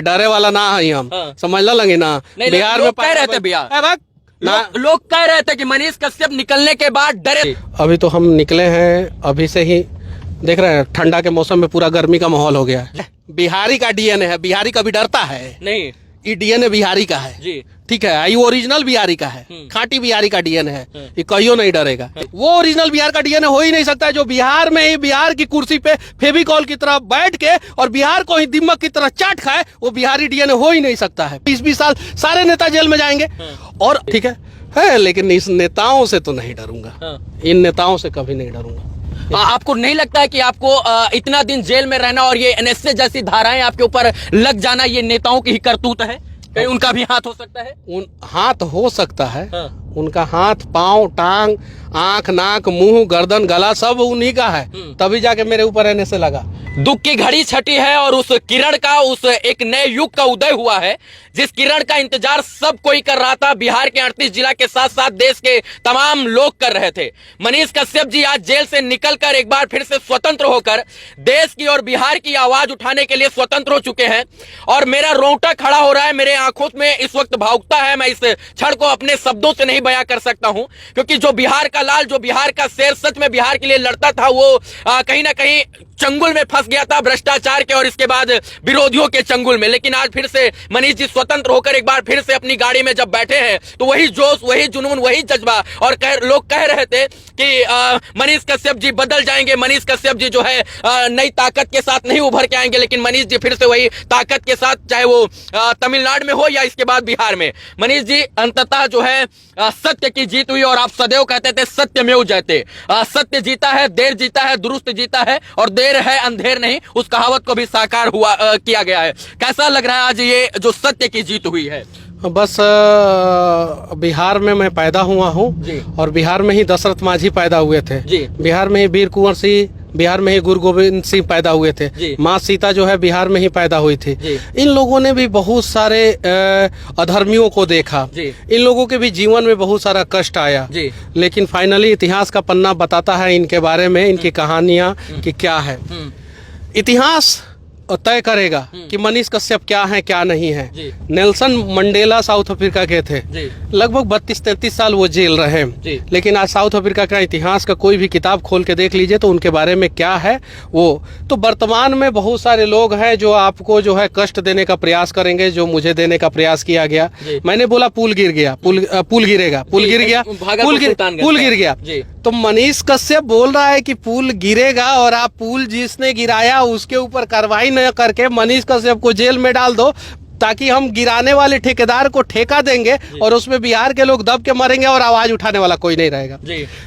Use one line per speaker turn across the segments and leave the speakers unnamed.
डरे वाला ना है हम।
हाँ।
समझ लगे ना, बिहार में
कह रहे थे बिहार
ना,
लोग कह रहे थे कि मनीष कश्यप निकलने के बाद डरे।
अभी तो हम निकले हैं, अभी से ही देख रहे हैं ठंडा के मौसम में पूरा गर्मी का माहौल हो गया है। बिहारी का डीएनए है, बिहारी कभी डरता है
नहीं,
ये डीएनए बिहारी का है
जी।
ठीक है, ये ओरिजिनल बिहारी का है, खांटी बिहारी का डीएनए है, ये कहियो नहीं डरेगा। वो ओरिजिनल बिहार का डीएनए हो ही नहीं सकता है जो बिहार में ही बिहार की कुर्सी पे फेविकॉल की तरह बैठ के और बिहार को ही दिमक की तरह चाट खाए, वो बिहारी डीएनए हो ही नहीं सकता है। 20-20 साल सारे नेता जेल में जाएंगे और ठीक है, लेकिन इस नेताओं से तो नहीं डरूंगा, इन नेताओं से कभी नहीं डरूंगा।
आपको नहीं लगता है कि आपको इतना दिन जेल में रहना और ये एनएसए जैसी धाराएं आपके ऊपर लग जाना ये नेताओं की ही करतूत है? कहीं उनका भी हाथ हो सकता है?
हाथ हो सकता है, उनका हाथ, पांव, टांग, आंख, नाक, मुंह, गर्दन, गला सब उन्हीं का है, तभी जाके मेरे ऊपर रहने से लगा।
दुख की घड़ी छटी है और उस किरण का, उस एक नए युग का उदय हुआ है जिस किरण का इंतजार सब कोई कर रहा था। बिहार के 38 जिला के साथ साथ देश के तमाम लोग कर रहे थे। मनीष कश्यप जी आज जेल से निकलकर एक बार फिर से स्वतंत्र होकर देश की और बिहार की आवाज उठाने के लिए स्वतंत्र हो चुके हैं और मेरा रोंगटा खड़ा हो रहा है, मेरे आंखों में इस वक्त भावुकता है। मैं इस क्षण को अपने शब्दों से नहीं बयां कर सकता हूं क्योंकि जो बिहार का लाल, जो बिहार का शेर सच में बिहार के लिए लड़ता था, वो कहीं ना कहीं चंगुल में फंस गया था भ्रष्टाचार के और इसके बाद विरोधियों के चंगुल में। लेकिन आज फिर से मनीष जी स्वतंत्र होकर एक बार फिर से अपनी गाड़ी में जब बैठे हैं तो वही जोश, वही जुनून, वही जज्बा। और लोग कह रहे थे कि मनीष कश्यप जी बदल जाएंगे, मनीष कश्यप जी जो है नई ताकत के साथ नहीं उभर के आएंगे, लेकिन मनीष जी फिर से वही ताकत के साथ, चाहे वो तमिलनाडु में हो या इसके बाद बिहार में, मनीष जी अंततः जो है सत्य की जीत हुई। और आप सदैव कहते थे सत्यमेव जयते, सत्य जीता है, देर जीता है, दुरुस्त जीता है और देर है अंधेर नहीं, उस कहावत को भी साकार हुआ किया गया है। कैसा लग रहा है आज ये जो सत्य की जीत हुई है?
बस बिहार में मैं पैदा हुआ हूँ और बिहार में ही दशरथ मांझी पैदा हुए थे, बिहार में ही वीर कुंवर सिंह, बिहार में ही गुरु गोविंद सिंह पैदा हुए थे, माँ सीता जो है बिहार में ही पैदा हुई थी। इन लोगों ने भी बहुत सारे अधर्मियों को देखा, इन लोगों के भी जीवन में बहुत सारा कष्ट आया, लेकिन फाइनली इतिहास का पन्ना बताता है इनके बारे में, इनकी कहानियां कि क्या है। इतिहास तय करेगा कि मनीष कश्यप क्या है क्या नहीं है। नेल्सन मंडेला साउथ अफ्रीका के थे, लगभग 32-33 साल वो जेल रहे, लेकिन आज साउथ अफ्रीका का इतिहास का कोई भी किताब खोल के देख लीजिए तो उनके बारे में क्या है वो। तो वर्तमान में बहुत सारे लोग हैं जो आपको जो है कष्ट देने का प्रयास करेंगे, जो मुझे देने का प्रयास किया गया। मैंने बोला पुल गिर गया, पुल गिरेगा, पुल गिर गया, पुल गिर गया, तो मनीष कश्यप बोल रहा है कि पुल गिरेगा और आप पुल जिसने गिराया उसके ऊपर कार्रवाई न करके मनीष कश्यप को जेल में डाल दो ताकि हम गिराने वाले ठेकेदार को ठेका देंगे और उसमें बिहार के लोग दब के मरेंगे और आवाज उठाने वाला कोई नहीं रहेगा।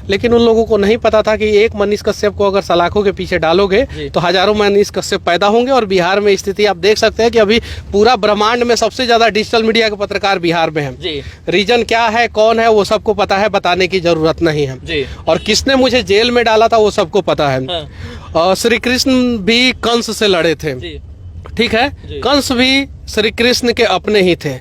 लेकिन उन लोगों को नहीं पता था कि एक मनीष कश्यप को अगर सलाखों के पीछे डालोगे तो हजारों मनीष कश्यप पैदा होंगे। और बिहार में स्थिति आप देख सकते हैं कि अभी पूरा ब्रह्मांड में सबसे ज्यादा डिजिटल मीडिया के पत्रकार बिहार में है। रीजन क्या है, कौन है, वो सबको पता है, बताने की जरूरत नहीं है। और किसने मुझे जेल में डाला था वो सबको पता है। श्री कृष्ण भी कंस से लड़े थे, ठीक है, कंस भी श्री कृष्ण के अपने ही थे।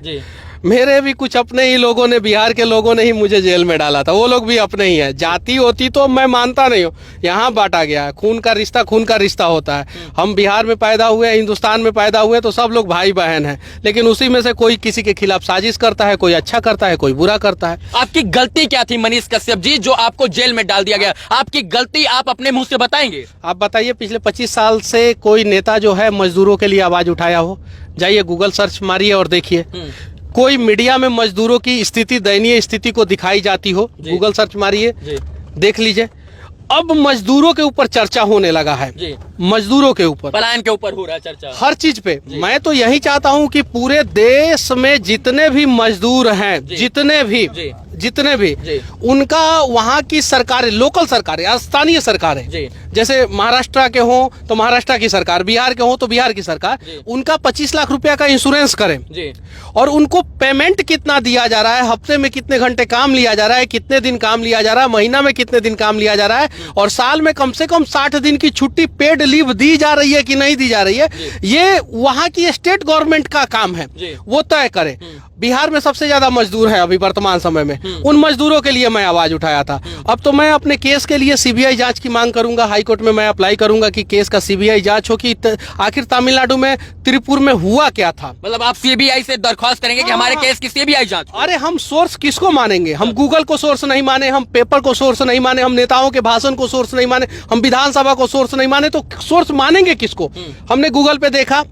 मेरे भी कुछ अपने ही लोगों ने, बिहार के लोगों ने ही मुझे जेल में डाला था, वो लोग भी अपने ही है। जाति होती तो मैं मानता नहीं हूँ, यहाँ बांटा गया है। खून का रिश्ता होता है। हम बिहार में पैदा हुए, हिंदुस्तान में पैदा हुए तो सब लोग भाई बहन हैं, लेकिन उसी में से कोई किसी के खिलाफ साजिश करता है, कोई अच्छा करता है, कोई बुरा करता है।
आपकी गलती क्या थी मनीष कश्यप जी जो आपको जेल में डाल दिया गया? आपकी गलती आप अपने मुंह से बताएंगे?
आप बताइए, पिछले 25 साल से कोई नेता जो है मजदूरों के लिए आवाज उठाया हो? जाइए गूगल सर्च मारिए और देखिए। कोई मीडिया में मजदूरों की स्थिति, दयनीय स्थिति को दिखाई जाती हो, गूगल सर्च मारिए, देख लीजिए। अब मजदूरों के ऊपर चर्चा होने लगा है, मजदूरों के ऊपर,
पलायन के ऊपर हो रहा है चर्चा,
हर चीज पे। मैं तो यही चाहता हूं कि पूरे देश में जितने भी मजदूर हैं, जितने भी उनका वहाँ की सरकारें, लोकल सरकारें, स्थानीय सरकारें, जैसे महाराष्ट्र के हों तो महाराष्ट्र की सरकार, बिहार के हों तो बिहार की सरकार, उनका 25 लाख रुपया का इंश्योरेंस करें और उनको पेमेंट कितना दिया जा रहा है, हफ्ते में कितने घंटे काम लिया जा रहा है, कितने दिन काम लिया जा रहा है, महीना में कितने दिन काम लिया जा रहा है और साल में कम से कम 60 दिन की छुट्टी पेड लीव दी जा रही है कि नहीं दी जा रही है, ये वहाँ की स्टेट गवर्नमेंट का काम है, वो तय करे। बिहार में सबसे ज्यादा मजदूर है अभी वर्तमान समय में, उन मजदूरों के लिए मैं आवाज उठाया था। अब तो मैं अपने केस के लिए सीबीआई जांच की मांग करूंगा, हाई कोर्ट में मैं अप्लाई करूंगा कि केस का सीबीआई जांच हो कि आखिर तमिलनाडु में त्रिपुर में हुआ क्या था।
मतलब आप सीबीआई से दरख्वास्त करेंगे कि हमारे केस की सीबीआई जांच हो?
अरे हम सोर्स किसको मानेंगे? हम गूगल को सोर्स नहीं माने, हम पेपर को सोर्स नहीं माने, हम नेताओं के भाषण को सोर्स नहीं माने, हम विधानसभा को सोर्स नहीं माने, तो सोर्स मानेंगे किसको? हमने गूगल पे देखा,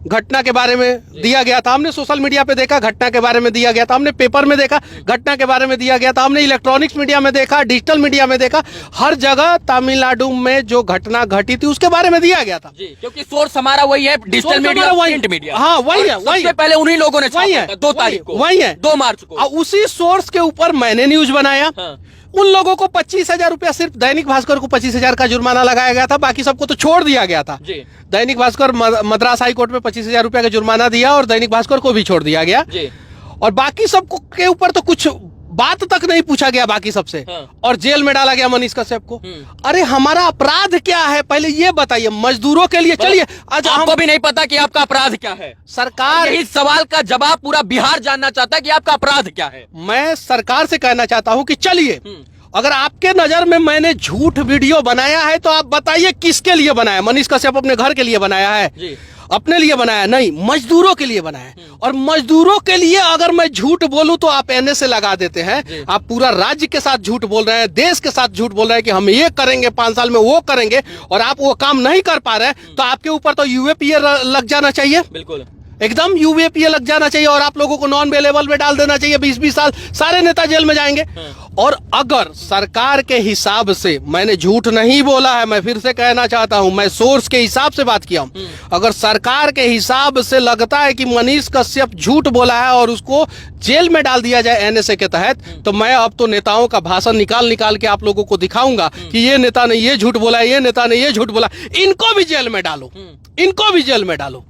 घटना के बारे में दिया गया था, हमने सोशल मीडिया पे देखा, घटना के बारे में दिया गया था, हमने पेपर में देखा, घटना के बारे में दिया गया था, हमने इलेक्ट्रॉनिक्स मीडिया में देखा, डिजिटल मीडिया में देखा, हर जगह तमिलनाडु में जो घटना घटी थी उसके बारे में दिया गया था।
जी, क्योंकि सोर्स हमारा वही है, डिजिटल मीडिया, प्रिंट मीडिया।
हाँ वही है, वही है।
पहले उन्हीं लोगों ने
वही है,
2 तारीख को,
वही है,
2 मार्च को।
उसी सोर्स के ऊपर मैंने न्यूज बनाया। उन लोगों को 25,000 रुपया, सिर्फ दैनिक भास्कर को 25,000 का जुर्माना लगाया गया था, बाकी सबको तो छोड़ दिया गया था।
जी।
दैनिक भास्कर मद्रास हाई कोर्ट में 25,000 रुपया का जुर्माना दिया और दैनिक भास्कर को भी छोड़ दिया गया।
जी।
और बाकी सबको के ऊपर तो कुछ बात तक नहीं पूछा गया बाकी सबसे। और जेल में डाला गया मनीष कश्यप को। अरे हमारा अपराध क्या है पहले ये बताइए, मजदूरों के लिए। चलिए आज
आपको भी नहीं पता कि आपका अपराध क्या है।
सरकार
इस सवाल का जवाब पूरा बिहार जानना चाहता है कि आपका अपराध क्या है।
मैं सरकार से कहना चाहता हूं कि चलिए, अगर आपके नजर में मैंने झूठ वीडियो बनाया है तो आप बताइए किसके लिए बनाया। मनीष कश्यप अपने घर के लिए बनाया है? जी। अपने लिए बनाया नहीं, मजदूरों के लिए बनाया है। और मजदूरों के लिए अगर मैं झूठ बोलूं तो आप एनएसए लगा देते हैं। आप पूरा राज्य के साथ झूठ बोल रहे हैं, देश के साथ झूठ बोल रहे हैं कि हम ये करेंगे, 5 साल में वो करेंगे, और आप वो काम नहीं कर पा रहे हैं, तो आपके ऊपर तो यूएपीए लग जाना चाहिए। बिल्कुल एकदम यूएपीए लग जाना चाहिए और आप लोगों को नॉन अवेलेबल में डाल देना चाहिए। 20-20 साल सारे नेता जेल में जाएंगे। और अगर सरकार के हिसाब से मैंने झूठ नहीं बोला है, मैं फिर से कहना चाहता हूं, मैं सोर्स के हिसाब से बात किया हूं। अगर सरकार के हिसाब से लगता है कि मनीष कश्यप झूठ बोला है और उसको जेल में डाल दिया जाए एनएसए के तहत, तो मैं अब तो नेताओं का भाषण निकाल निकाल के आप लोगों को दिखाऊंगा कि ये नेता ने ये झूठ बोला, ये नेता ने ये झूठ बोला, इनको भी जेल में डालो, इनको भी जेल में डालो।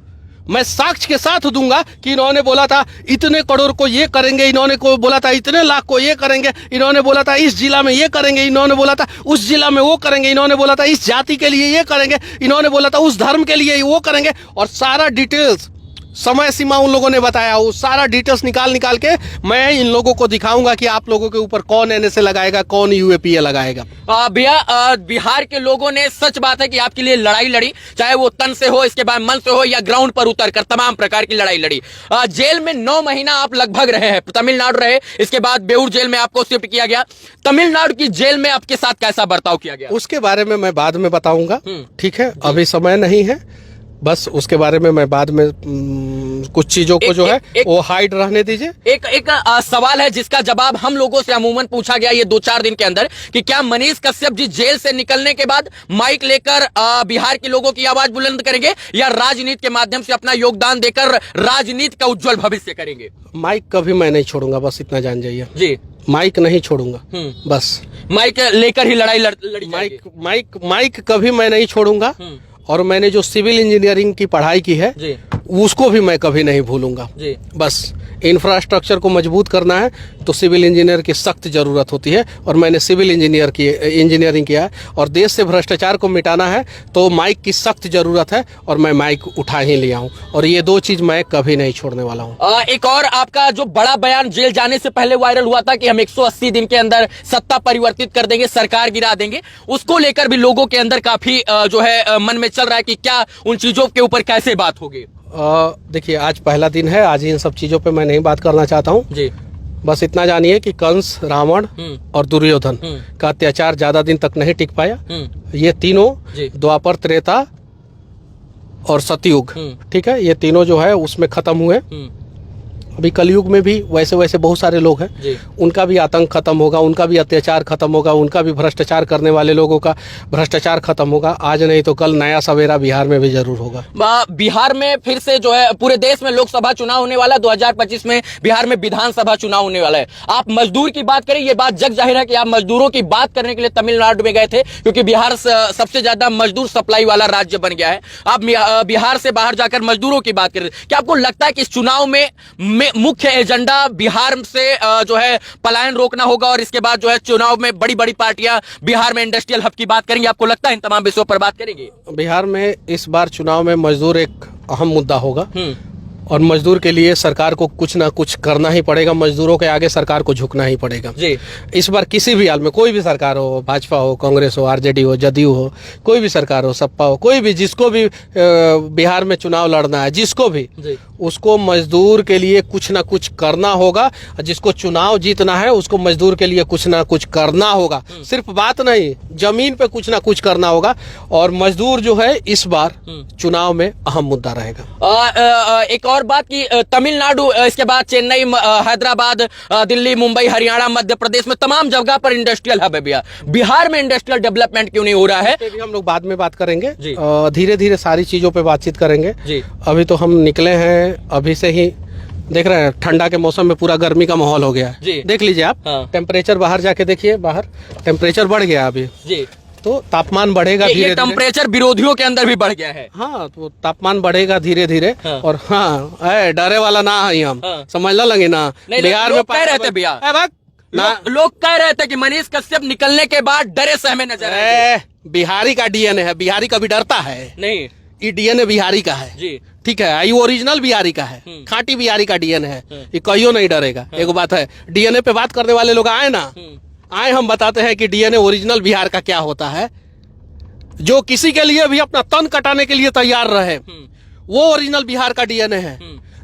मैं साक्ष्य के साथ दूंगा कि इन्होंने बोला था इतने करोड़ को ये करेंगे, इन्होंने को बोला था इतने लाख को ये करेंगे, इन्होंने बोला था इस जिला में ये करेंगे, इन्होंने बोला था उस जिला में वो करेंगे, इन्होंने बोला था इस जाति के लिए ये करेंगे, इन्होंने बोला था उस धर्म के लिए वो करेंगे। और सारा डिटेल्स, समय सीमा उन लोगों ने बताया, वो सारा डिटेल्स निकाल के मैं इन लोगों को दिखाऊंगा कि आप लोगों के ऊपर कौन एनएसए लगाएगा, कौन यूएपीए लगाएगा।
भैया बिहार के लोगों ने, सच बात है कि आपके लिए लड़ाई लड़ी, चाहे वो तन से हो, इसके बाद मन से हो, या ग्राउंड पर उतर कर तमाम प्रकार की लड़ाई लड़ी। जेल में 9 महीना आप लगभग रहे हैं, तमिलनाडु रहे, इसके बाद बेऊर जेल में आपको शिफ्ट किया गया। तमिलनाडु की जेल में आपके साथ कैसा बर्ताव किया गया?
उसके बारे में मैं बाद में बताऊंगा, ठीक है? अभी समय नहीं है, बस उसके बारे में मैं बाद में कुछ चीजों को जो है वो हाइड रहने दीजिए।
एक सवाल है जिसका जवाब हम लोगों से अमूमन पूछा गया ये 2-4 दिन के अंदर, कि क्या मनीष कश्यप जी जेल से निकलने के बाद माइक लेकर बिहार के लोगों की आवाज बुलंद करेंगे, या राजनीति के माध्यम से अपना योगदान देकर राजनीति का उज्जवल भविष्य करेंगे?
माइक कभी मैं नहीं छोड़ूंगा, बस इतना जान जाइए
जी।
माइक नहीं छोड़ूंगा, बस
माइक लेकर ही लड़ाई लड़ी।
माइक कभी मैं नहीं छोड़ूंगा। और मैंने जो सिविल इंजीनियरिंग की पढ़ाई की है जी, उसको भी मैं कभी नहीं भूलूंगा जी। बस इंफ्रास्ट्रक्चर को मजबूत करना है तो सिविल इंजीनियर की सख्त जरूरत होती है, और मैंने सिविल इंजीनियरिंग किया है। और देश से भ्रष्टाचार को मिटाना है तो माइक की सख्त जरूरत है, और मैं माइक उठा ही लिया हूँ, और ये 2 चीज मैं कभी नहीं छोड़ने वाला हूँ।
एक और आपका जो बड़ा बयान जेल जाने से पहले वायरल हुआ था कि हम 180 दिन के अंदर सत्ता परिवर्तित कर देंगे, सरकार गिरा देंगे, उसको लेकर भी लोगों के अंदर काफी जो है मन में चल रहा है कि क्या उन चीजों के ऊपर कैसे बात होगी?
देखिए आज पहला दिन है, आज इन सब चीजों पे मैं नहीं बात करना चाहता हूँ जी। बस इतना जानिए कि कंस, रावण और दुर्योधन का अत्याचार ज्यादा दिन तक नहीं टिक पाया। ये तीनों द्वापर, त्रेता और सतयुग, ठीक है, ये तीनों जो है उसमें खत्म हुए। अभी कलयुग में भी वैसे बहुत सारे लोग हैं, उनका भी आतंक खत्म होगा, उनका भी अत्याचार खत्म होगा, उनका भी भ्रष्टाचार करने वाले लोगों का भ्रष्टाचार खत्म होगा। आज नहीं तो कल नया सवेरा बिहार में भी जरूर होगा।
बिहार में फिर से जो है, पूरे देश में लोकसभा चुनाव होने वाला है, 2025 में बिहार में विधानसभा चुनाव होने वाला है। आप मजदूर की बात करें, ये बात जग जाहिर है कि आप मजदूरों की बात करने के लिए तमिलनाडु में गए थे, क्योंकि बिहार सबसे ज्यादा मजदूर सप्लाई वाला राज्य बन गया है। आप बिहार से बाहर जाकर मजदूरों की बात करें, क्या आपको लगता है कि इस चुनाव में मुख्य एजेंडा बिहार से जो है पलायन रोकना होगा, और इसके बाद जो है चुनाव में बड़ी बड़ी पार्टियां बिहार में इंडस्ट्रियल हब की बात करेंगे? आपको लगता है इन तमाम विषयों पर बात करेंगे?
बिहार में इस बार चुनाव में मजदूर एक अहम मुद्दा होगा, और मजदूर के लिए सरकार को कुछ ना कुछ करना ही पड़ेगा, मजदूरों के आगे सरकार को झुकना ही पड़ेगा
जी।
इस बार किसी भी हाल में, कोई भी सरकार हो, भाजपा हो, कांग्रेस हो, आरजेडी हो, जदयू हो, कोई भी सरकार हो, सपा हो, कोई भी, जिसको भी बिहार में चुनाव लड़ना है, जिसको भी, उसको मजदूर के लिए कुछ ना कुछ करना होगा। जिसको चुनाव जीतना है उसको मजदूर के लिए कुछ ना कुछ करना होगा, सिर्फ बात नहीं, जमीन पे कुछ ना कुछ करना होगा। और मजदूर जो है इस बार चुनाव में अहम मुद्दा रहेगा।
एक और बात की तमिलनाडु, इसके बाद चेन्नई, हैदराबाद, दिल्ली, मुंबई, हरियाणा, मध्य प्रदेश में तमाम जगह पर इंडस्ट्रियल हब है भैया। बिहार में इंडस्ट्रियल डेवलपमेंट क्यों नहीं हो रहा है?
भी हम लोग बाद में बात करेंगे, धीरे धीरे सारी चीजों पे बातचीत करेंगे
जी।
अभी तो हम निकले हैं, अभी से ही देख रहे हैं ठंडा के मौसम में पूरा गर्मी का माहौल हो गया है। देख लीजिए आप, टेम्परेचर बाहर जाके देखिए, बाहर टेम्परेचर बढ़ गया अभी जी। तो तापमान बढ़ेगा धीरे,
टेम्परेचर विरोधियों के अंदर भी बढ़ गया है।
हाँ, तो तापमान बढ़ेगा धीरे धीरे। और हाँ, डरे वाला ना है हम, समझना लगे ना। बिहार में
कह रहे थे भैया, लोग कह रहे थे कि मनीष कश्यप निकलने के बाद डरे सहमे नजर आए।
बिहारी का डीएनए है, बिहारी कभी डरता है नहीं, ये डीएनए बिहारी का है जी, ठीक है, ये ओरिजिनल बिहारी का है, खांटी बिहारी का डीएनए है, ये कहियो नहीं डरेगा। एक बात है, डीएनए पे बात करने वाले लोग आए ना, आए, हम बताते हैं कि डीएनए ओरिजिनल बिहार का क्या होता है। जो किसी के लिए भी अपना तन कटाने के लिए तैयार रहे, वो ओरिजिनल बिहार का डीएनए है।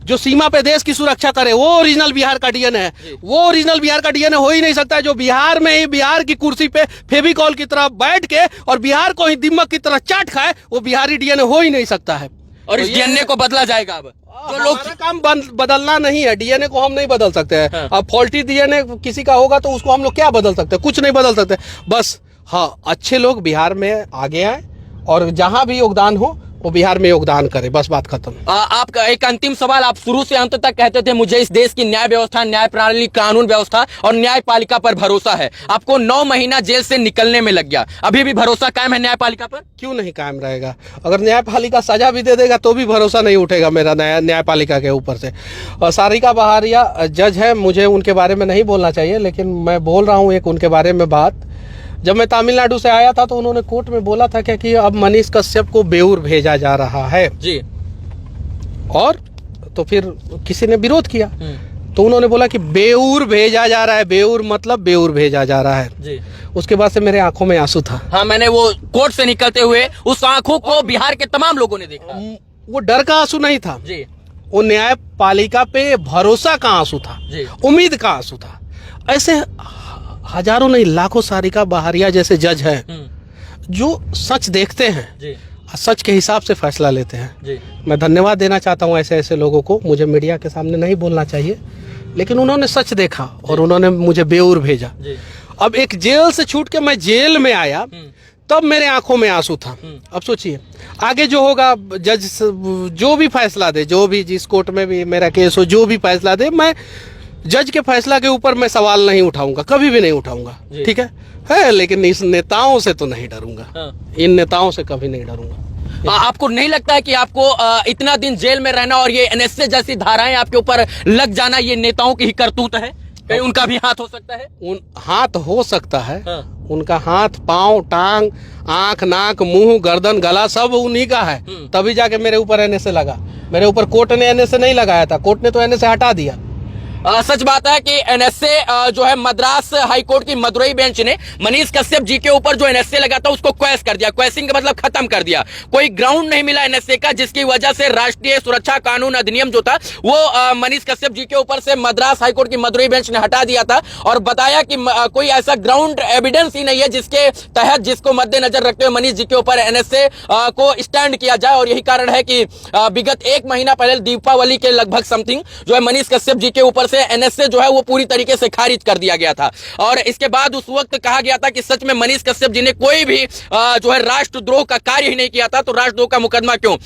जो सीमा पे देश की सुरक्षा करे, वो ओरिजिनल बिहार का डीएनए है। वो ओरिजिनल बिहार का डीएनए हो ही नहीं सकता है जो बिहार में ही बिहार की कुर्सी पे फेविकॉल की तरह बैठ के और बिहार को ही दिमक की तरह चाट खाए, वो बिहारी डीएनए हो ही नहीं सकता है।
और इस डीएनए को बदला जाएगा अब।
जो लोग काम बदलना नहीं है, डीएनए को हम नहीं बदल सकते हैं। अब फॉल्टी डीएनए किसी का होगा तो उसको हम लोग क्या बदल सकते हैं? कुछ नहीं बदल सकते। बस हाँ, अच्छे लोग बिहार में आगे आए और जहां भी योगदान हो वो बिहार में योगदान करे, बस बात खत्म।
आपका एक अंतिम सवाल, आप शुरू से अंत तक कहते थे मुझे इस देश की न्याय व्यवस्था, न्याय प्रणाली, कानून व्यवस्था और न्यायपालिका पर भरोसा है। आपको 9 महीना जेल से निकलने में लग गया, अभी भी भरोसा कायम है न्यायपालिका पर?
क्यों नहीं कायम रहेगा? अगर न्यायपालिका सजा भी दे देगा तो भी भरोसा नहीं उठेगा मेरा न्यायपालिका के ऊपर से। और सारिका बहारिया जज है, मुझे उनके बारे में नहीं बोलना चाहिए, लेकिन मैं बोल रहा हूँ एक उनके बारे में बात। जब मैं तमिलनाडु से आया था तो उन्होंने कोर्ट में बोला था क्या कि अब मनीष कश्यप को बेऊर भेजा जा रहा है जी। और तो फिर किसी ने विरोध किया तो उन्होंने बोला कि बेऊर भेजा जा रहा है, बेऊर मतलब बेऊर भेजा जा रहा है जी। उसके बाद से मेरे आंखों में आंसू था।
हाँ, मैंने वो कोर्ट से निकलते हुए उस आंखों को बिहार के तमाम लोगों ने देखा।
वो डर का आंसू नहीं था जी, वो न्यायपालिका पे भरोसा का आंसू था, उम्मीद का आंसू था। ऐसे हजारों नहीं लाखों सारिका बहारिया जैसे जज हैं जो सच देखते हैं जी, सच के हिसाब से फैसला लेते हैं जी। मैं धन्यवाद देना चाहता हूं ऐसे ऐसे लोगों को। मुझे मीडिया के सामने नहीं बोलना चाहिए, लेकिन उन्होंने सच देखा और उन्होंने मुझे बेऊर भेजा जी। अब एक जेल से छूट के मैं जेल में आया तब मेरे आंखों में आंसू था। अब सोचिए आगे जो होगा, जज जो भी फैसला दे, जो भी जिस कोर्ट में भी मेरा केस हो, जो भी फैसला दे, मैं जज के फैसला के ऊपर मैं सवाल नहीं उठाऊंगा, कभी भी नहीं उठाऊंगा, ठीक है, लेकिन इस नेताओं से तो नहीं डरूंगा, इन नेताओं से कभी नहीं डरूंगा।
आपको नहीं लगता है कि आपको इतना दिन जेल में रहना और ये एनएसए जैसी धाराएं आपके ऊपर लग जाना, ये नेताओं की ही करतूत है? कहीं उनका भी हाथ हो सकता है?
हाथ हो सकता है, उनका हाथ, पांव, टांग, आंख, नाक, मुंह, गर्दन, गला सब उन्हीं का है, तभी जाके मेरे ऊपर एनएसए लगा। मेरे ऊपर कोर्ट ने एनएसए नहीं लगाया था, कोर्ट ने तो एनएसए हटा दिया।
सच बात है कि एनएसए जो है मद्रास हाईकोर्ट की मदुरई बेंच ने मनीष कश्यप जी के ऊपर जो एनएसए लगा था उसको क्वेश कर दिया। क्वेशिंग का मतलब खत्म कर दिया। कोई ग्राउंड नहीं मिला एनएसए का, जिसकी वजह से राष्ट्रीय सुरक्षा कानून अधिनियम जो था वो मनीष कश्यप जी के ऊपर से मद्रास हाईकोर्ट की मदुरई बेंच ने हटा दिया था और बताया कि कोई ऐसा ग्राउंड एविडेंस ही नहीं है जिसके तहत, जिसको मद्देनजर रखते हुए मनीष जी के ऊपर एनएसए को स्टैंड किया जाए। और यही कारण है कि विगत 1 महीना पहले दीपावली के लगभग समथिंग जो है मनीष कश्यप जी के ऊपर एनएसए जो है वो पूरी तरीके से खारिज कर दिया गया था। और इसके बाद उस वक्त कहा गया था कि सच में मनीष कश्यप जी ने कोई भी जो है राष्ट्रद्रोह का कार्य ही नहीं किया था, तो राष्ट्रद्रोह का मुकदमा क्यों?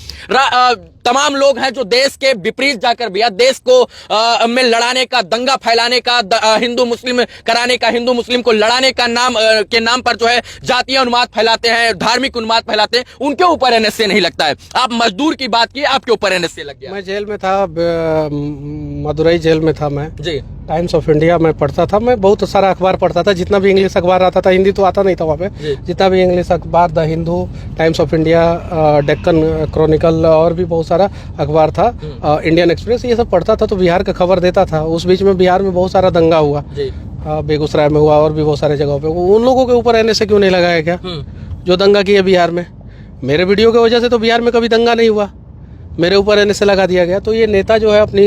तमाम लोग हैं जो देश के विपरीत जाकर भी देश को में लड़ाने का, दंगा फैलाने का, हिंदू मुस्लिम कराने का, हिंदू मुस्लिम को लड़ाने का के नाम पर जो है जातीय उन्माद फैलाते हैं, धार्मिक उन्माद फैलाते हैं, उनके ऊपर एनएसए नहीं लगता है। आप मजदूर की बात की, आपके ऊपर एनएसए लग गया।
मैं जेल में था, मदुरई जेल में था मैं जी। टाइम्स ऑफ इंडिया मैं पढ़ता था। मैं बहुत सारा अखबार पढ़ता था, जितना भी इंग्लिश अखबार आता था, हिंदी तो आता नहीं था वहाँ पे। जितना भी इंग्लिश अखबार, the Hindu, times of India, Deccan Chronicle और भी बहुत सारा अखबार था, इंडियन एक्सप्रेस, ये सब पढ़ता था तो बिहार का खबर देता था। उस बीच में बिहार में बहुत सारा दंगा हुआ, बेगूसराय में हुआ और भी बहुत सारे जगहों पे। उन लोगों के ऊपर एनएसए क्यों नहीं लगाया गया जो दंगा किया बिहार में? मेरे वीडियो की वजह से तो बिहार में कभी दंगा नहीं हुआ, मेरे ऊपर एनएसए लगा दिया गया। तो ये नेता जो है अपनी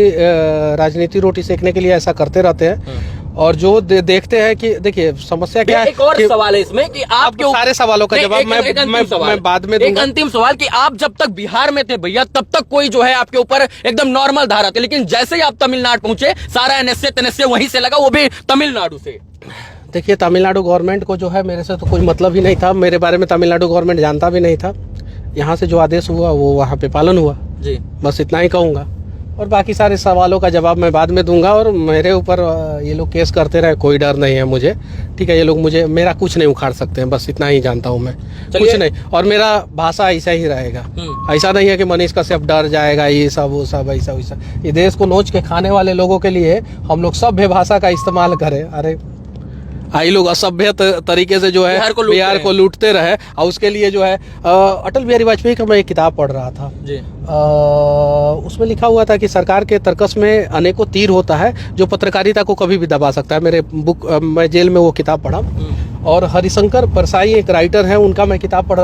राजनीति रोटी सेकने के लिए ऐसा करते रहते हैं। और जो देखते हैं कि देखिए समस्या क्या है।
एक और सवाल है इसमें कि आप
सारे सवालों का जवाब मैं बाद में दूंगा।
एक अंतिम सवाल कि आप जब तक बिहार में थे भैया तब तक कोई जो है आपके ऊपर एकदम नॉर्मल धारा थी, लेकिन जैसे ही आप तमिलनाडु पहुंचे सारा एनएसए वहीं से लगा, वो भी तमिलनाडु से।
देखिए तमिलनाडु गवर्नमेंट को जो है मेरे से तो कोई मतलब ही नहीं था, मेरे बारे में तमिलनाडु गवर्नमेंट जानता भी नहीं था। यहाँ से जो आदेश हुआ वो वहाँ पे पालन हुआ जी, बस इतना ही कहूँगा। और बाकी सारे सवालों का जवाब मैं बाद में दूंगा। और मेरे ऊपर ये लोग केस करते रहे, कोई डर नहीं है मुझे, ठीक है। ये लोग मेरा कुछ नहीं उखाड़ सकते हैं, बस इतना ही जानता हूँ मैं, कुछ नहीं। और मेरा भाषा ऐसा ही रहेगा, ऐसा नहीं है कि मनीष कश्यप डर जाएगा, ये सब वो सब ऐसा वैसा। ये देश को नोच के खाने वाले लोगों के लिए हम लोग सभ्य भाषा का इस्तेमाल करें। अरे आई लोग असभ्य तरीके से जो है बिहार को लूटते रहे, और उसके लिए जो है अटल बिहारी वाजपेयी का मैं एक किताब पढ़ रहा था जी। उसमें लिखा हुआ था कि सरकार के तर्कस में अनेकों तीर होता है जो पत्रकारिता को कभी भी दबा सकता है। मेरे मैं जेल में वो किताब पढ़ा। और हरिशंकर परसाई एक राइटर हैं, उनका मैं किताब पढ़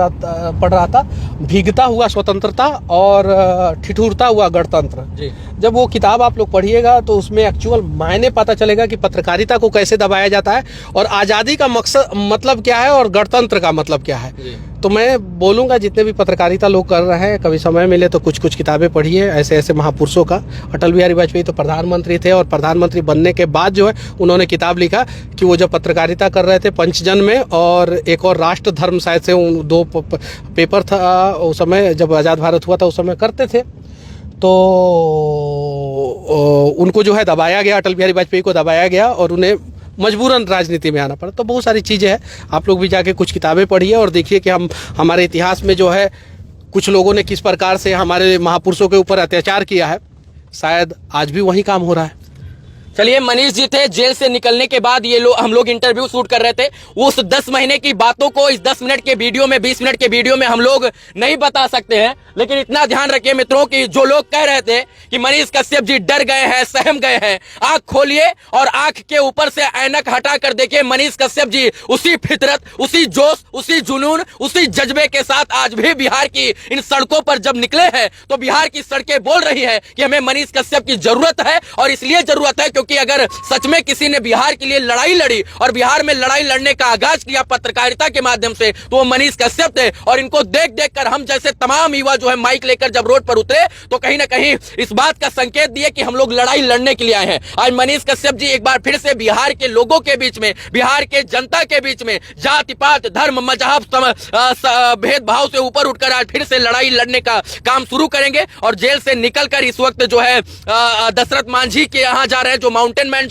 रहा था, भीगता हुआ स्वतंत्रता और ठिठुरता हुआ गणतंत्र। जब वो किताब आप लोग पढ़िएगा तो उसमें एक्चुअल मायने पता चलेगा कि पत्रकारिता को कैसे दबाया जाता है, और आज़ादी का मकसद मतलब क्या है, और गणतंत्र का मतलब क्या है। तो मैं बोलूँगा जितने भी पत्रकारिता लोग कर रहे हैं, कभी समय मिले तो कुछ किताबें पढ़िए ऐसे ऐसे महापुरुषों का। अटल बिहारी वाजपेयी तो प्रधानमंत्री थे, और प्रधानमंत्री बनने के बाद जो है उन्होंने किताब लिखा कि वो जब पत्रकारिता कर रहे थे पंचजन में, और एक और राष्ट्र धर्म शायद से उन दो पेपर था उस समय जब आज़ाद भारत हुआ था, उस समय करते थे। तो उनको जो है दबाया गया, अटल बिहारी वाजपेयी को दबाया गया और उन्हें मजबूरन राजनीति में आना पड़ा। तो बहुत सारी चीज़ें हैं, आप लोग भी जाके कुछ किताबें पढ़िए और देखिए कि हमारे इतिहास में जो है कुछ लोगों ने किस प्रकार से हमारे महापुरुषों के ऊपर अत्याचार किया है। शायद आज भी वही काम हो रहा है।
चलिए, मनीष जी थे, जेल से निकलने के बाद ये हम लोग इंटरव्यू शूट कर रहे थे। उस 10 महीने की बातों को इस 10 मिनट के वीडियो में, 20 मिनट के वीडियो में हम लोग नहीं बता सकते हैं, लेकिन इतना ध्यान रखिए मित्रों कि जो लोग कह रहे थे कि मनीष कश्यप जी डर गए हैं, सहम गए हैं, आंख खोलिए और आंख के ऊपर से ऐनक हटा कर देखिए, मनीष कश्यप जी उसी फितरत, उसी जोश, उसी जुनून, उसी जज्बे के साथ आज भी बिहार की इन सड़कों पर जब निकले हैं तो बिहार की सड़कें बोल रही हैं कि हमें मनीष कश्यप की जरूरत है। और इसलिए जरूरत है क्योंकि अगर सच में किसी ने बिहार के लिए लड़ाई लड़ी और बिहार में लड़ाई लड़ने का आगाज किया पत्रकारिता के माध्यम से, तो वो मनीष कश्यप थे। और इनको देख देख कर हम जैसे तमाम युवा जो है माइक लेकर जब रोड पर उतरे तो कहीं ना कहीं इस बात का संकेत दिए कि हम लोग लड़ाई लड़ने के लिए आए हैं। आज मनीष कश्यप जी एक बार फिर से बिहार के लोगों के बीच में, बिहार के जनता के बीच में जाति पात धर्म मजहब भेदभाव से ऊपर उठकर आज फिर से लड़ाई लड़ने का काम शुरू करेंगे। और जेल से निकलकर इस वक्त जो है दशरथ मांझी के यहाँ जा रहे हैं, जो माउंटेन मैन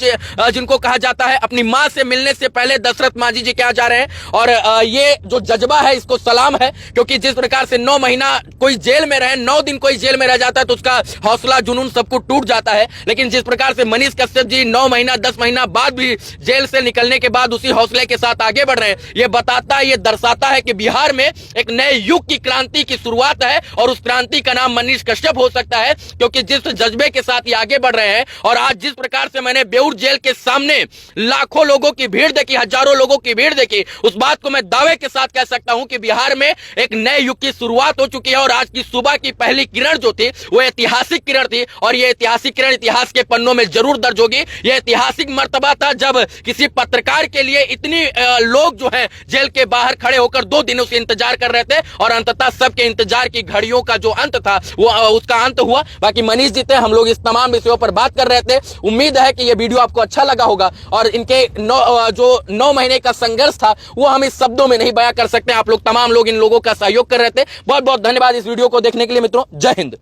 जिनको कहा जाता है। अपनी मां से मिलने से पहले दशरथ मांझी जी के यहाँ जा रहे हैं। और ये जो जज्बा है इसको सलाम है, क्योंकि जिस प्रकार से 9 महीना कोई जेल में रहे, 9 दिन कोई जेल में रह जाता है तो उसका हौसला जुनून सब कुछ टूट जाता है। लेकिन जिस प्रकार से मनीष कश्यप जी 9 महीना 10 महीना बाद भी जेल से निकलने के बाद उसी हौसले के साथ आगे बढ़ रहे हैं, ये बताता है, ये दर्शाता है कि बिहार में एक नए युग की क्रांति की शुरुआत है। और उस क्रांति का नाम मनीष कश्यप हो सकता है, क्योंकि जिस जज्बे के साथ ये आगे बढ़ रहे हैं। और आज जिस प्रकार से मैंने बेऊर जेल के सामने लाखों लोगों की भीड़ देखी, हजारों लोगों की भीड़ देखी, उस बात को मैं दावे के साथ कह सकता हूं कि बिहार में एक नए युग की शुरुआत हो चुकी है। और आज की सुबह की पहली किरण जो थी वो ऐतिहासिक किरण थी, और ये ऐतिहासिक किरण इतिहास के पन्नों में जरूर दर्ज होगी। ये ऐतिहासिक मर्तबा था जब किसी पत्रकार के लिए इतनी लोग जो है जेल के बाहर खड़े होकर 2 दिनों से इंतजार कर रहे थे, और अंततः सबके इंतजार की घड़ियों का जो अंत था वो उसका अंत हुआ। बाकी मनीष जी थे, हम लोग इस तमाम विषयों पर बात कर रहे थे। उम्मीद है कि ये वीडियो आपको अच्छा लगा होगा, और इनके जो 9 महीने का संघर्ष था वो हम इस शब्दों में नहीं बयां कर सकते। आप लोग तमाम लोग इन लोगों का सहयोग कर रहे थे। बहुत बहुत धन्यवाद इस वीडियो को देखने के लिए मित्रों। जय हिंद।